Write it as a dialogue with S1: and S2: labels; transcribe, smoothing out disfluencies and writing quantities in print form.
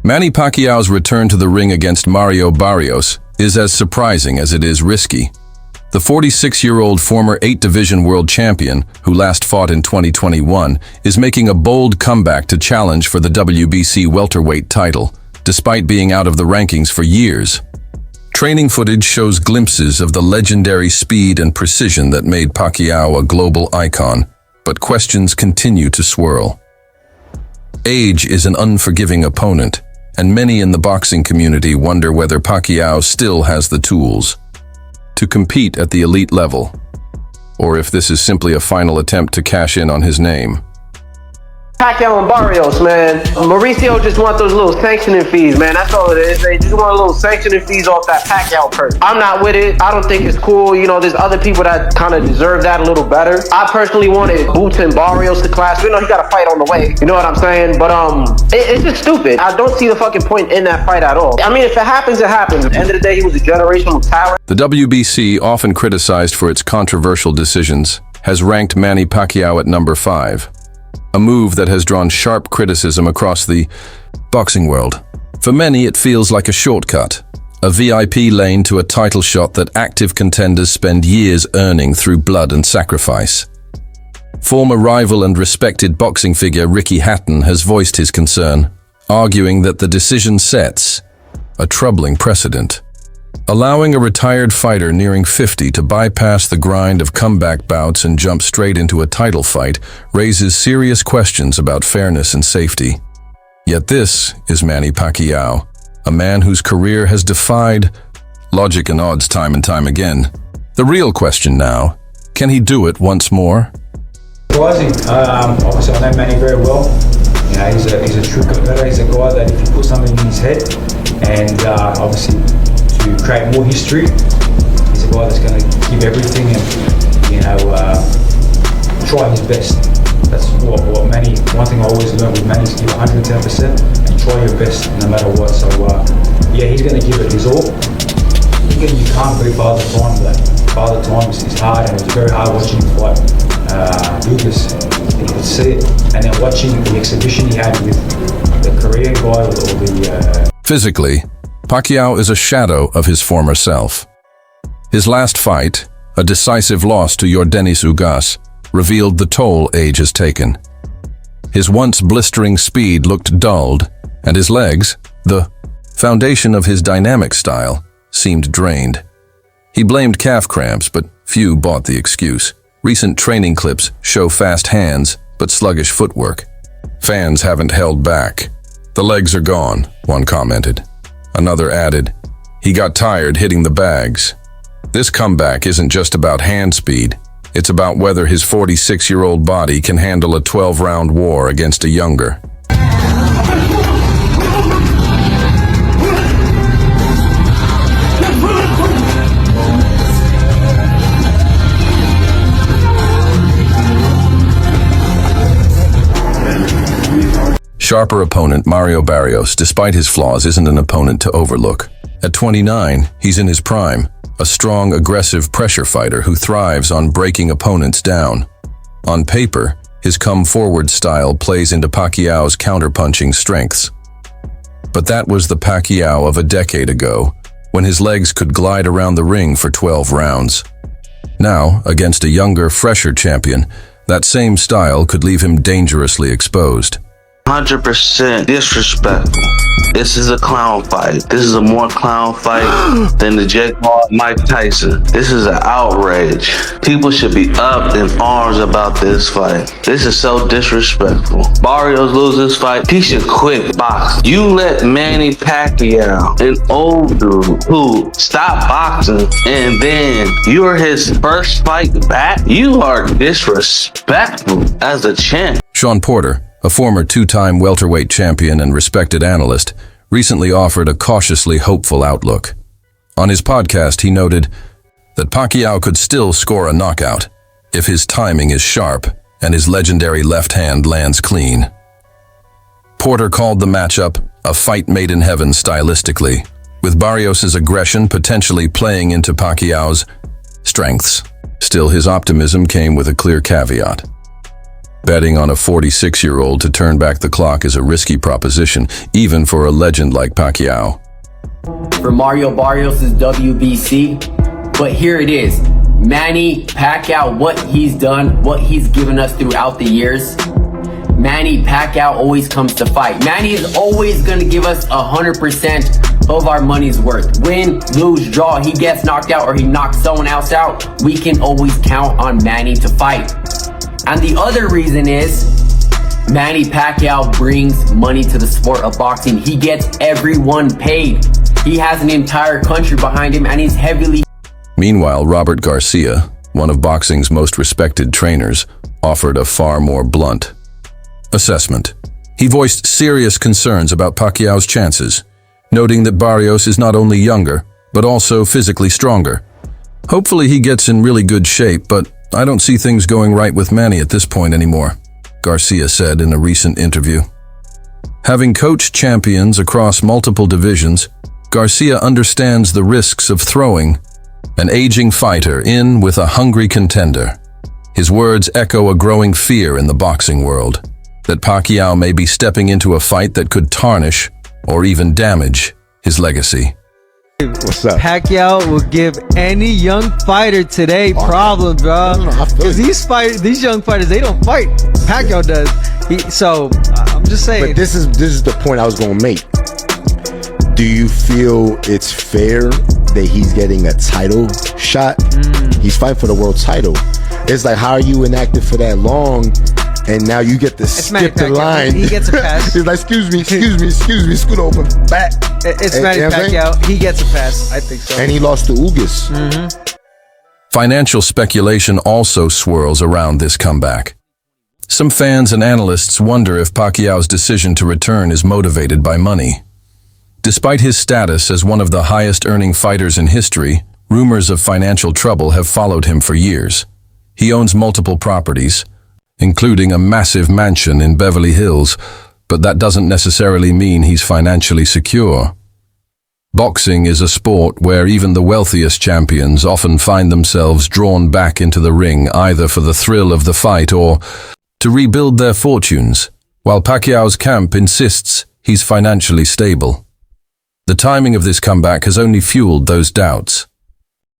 S1: Manny Pacquiao's return to the ring against Mario Barrios is as surprising as it is risky. The 46-year-old former 8-division world champion, who last fought in 2021, is making a bold comeback to challenge for the WBC welterweight title, despite being out of the rankings for years. Training footage shows glimpses of the legendary speed and precision that made Pacquiao a global icon, but questions continue to swirl. Age is an unforgiving opponent, and many in the boxing community wonder whether Pacquiao still has the tools to compete at the elite level, or if this is simply a final attempt to cash in on his name.
S2: Pacquiao and Barrios, man. Mauricio just want those little sanctioning fees, man. That's all it is. They just want a little sanctioning fees off that Pacquiao purse. I'm not with it. I don't think it's cool. You know, there's other people that kind of deserve that a little better. I personally wanted Boots and Barrios to clash. We know he got a fight on the way. You know what I'm saying? But it's just stupid. I don't see the fucking point in that fight at all. I mean, if it happens, it happens. At the end of the day, he was a generational talent.
S1: The WBC, often criticized for its controversial decisions, has ranked Manny Pacquiao at number 5. A move that has drawn sharp criticism across the boxing world. For many, it feels like a shortcut, a VIP lane to a title shot that active contenders spend years earning through blood and sacrifice. Former rival and respected boxing figure Ricky Hatton has voiced his concern, arguing that the decision sets a troubling precedent. Allowing a retired fighter nearing 50 to bypass the grind of comeback bouts and jump straight into a title fight raises serious questions about fairness and safety. Yet this is Manny Pacquiao, a man whose career has defied logic and odds time and time again. The real question now, can he do it once more?
S3: Obviously, I know Manny very well. You know, he's a true competitor. He's a guy that if you put something in his head and obviously to create more history, he's a guy that's going to give everything and, you know, try his best. That's what Manny, one thing I always learned with Manny is give 110% and try your best no matter what. So yeah, he's going to give it his all. Again, you can't be Father Time, but Father Time is hard, and it was very hard watching him fight Lucas. You could see it, and then watching the exhibition he had with the Korean guy with all the...
S1: Physically, Pacquiao is a shadow of his former self. His last fight, a decisive loss to Yordenis Ugas, revealed the toll age has taken. His once blistering speed looked dulled, and his legs, the foundation of his dynamic style, seemed drained. He blamed calf cramps, but few bought the excuse. Recent training clips show fast hands, but sluggish footwork. Fans haven't held back. The legs are gone, one commented. Another added, he got tired hitting the bags. This comeback isn't just about hand speed. It's about whether his 46-year-old body can handle a 12-round war against a younger. Sharper opponent Mario Barrios, despite his flaws, isn't an opponent to overlook. At 29, he's in his prime, a strong, aggressive pressure fighter who thrives on breaking opponents down. On paper, his come-forward style plays into Pacquiao's counterpunching strengths. But that was the Pacquiao of a decade ago, when his legs could glide around the ring for 12 rounds. Now, against a younger, fresher champion, that same style could leave him dangerously exposed.
S4: 100% disrespectful. This is a clown fight. This is a more clown fight than the Jake Paul Mike Tyson. This is an outrage. People should be up in arms about this fight. This is so disrespectful. Barrios loses this fight. He should quit boxing. You let Manny Pacquiao, an old dude who stopped boxing, and then you're his first fight back. You are disrespectful as a champ.
S1: Sean Porter, a former two-time welterweight champion and respected analyst, recently offered a cautiously hopeful outlook. On his podcast, he noted that Pacquiao could still score a knockout if his timing is sharp and his legendary left hand lands clean. Porter called the matchup a fight made in heaven stylistically, with Barrios' aggression potentially playing into Pacquiao's strengths. Still, his optimism came with a clear caveat. Betting on a 46-year-old to turn back the clock is a risky proposition, even for a legend like Pacquiao.
S5: For Mario Barrios' WBC, but here it is. Manny Pacquiao, what he's done, what he's given us throughout the years. Manny Pacquiao always comes to fight. Manny is always going to give us 100% of our money's worth. Win, lose, draw, he gets knocked out or he knocks someone else out, we can always count on Manny to fight. And the other reason is Manny Pacquiao brings money to the sport of boxing. He gets everyone paid. He has an entire country behind him and he's heavily...
S1: Meanwhile, Robert Garcia, one of boxing's most respected trainers, offered a far more blunt assessment. He voiced serious concerns about Pacquiao's chances, noting that Barrios is not only younger, but also physically stronger. Hopefully he gets in really good shape, but I don't see things going right with Manny at this point anymore, Garcia said in a recent interview. Having coached champions across multiple divisions, Garcia understands the risks of throwing an aging fighter in with a hungry contender. His words echo a growing fear in the boxing world, that Pacquiao may be stepping into a fight that could tarnish or even damage his legacy.
S6: What's up?
S7: Pacquiao will give any young fighter today problems, bro. Because these young fighters, they don't fight. Pacquiao does. I'm just saying.
S6: But this is the point I was gonna make. Do you feel it's fair that he's getting a title shot? He's fighting for the world title. It's like, how are you inactive for that long? And now you get to skip the line.
S7: He gets a pass.
S6: He's like, excuse me, scoot over, back.
S7: It's Manny Pacquiao. He gets a pass. I think so.
S6: And he lost to Ugas.
S1: Financial speculation also swirls around this comeback. Some fans and analysts wonder if Pacquiao's decision to return is motivated by money. Despite his status as one of the highest-earning fighters in history, rumors of financial trouble have followed him for years. He owns multiple properties, including a massive mansion in Beverly Hills, but that doesn't necessarily mean he's financially secure. Boxing is a sport where even the wealthiest champions often find themselves drawn back into the ring either for the thrill of the fight or to rebuild their fortunes, while Pacquiao's camp insists he's financially stable. The timing of this comeback has only fueled those doubts.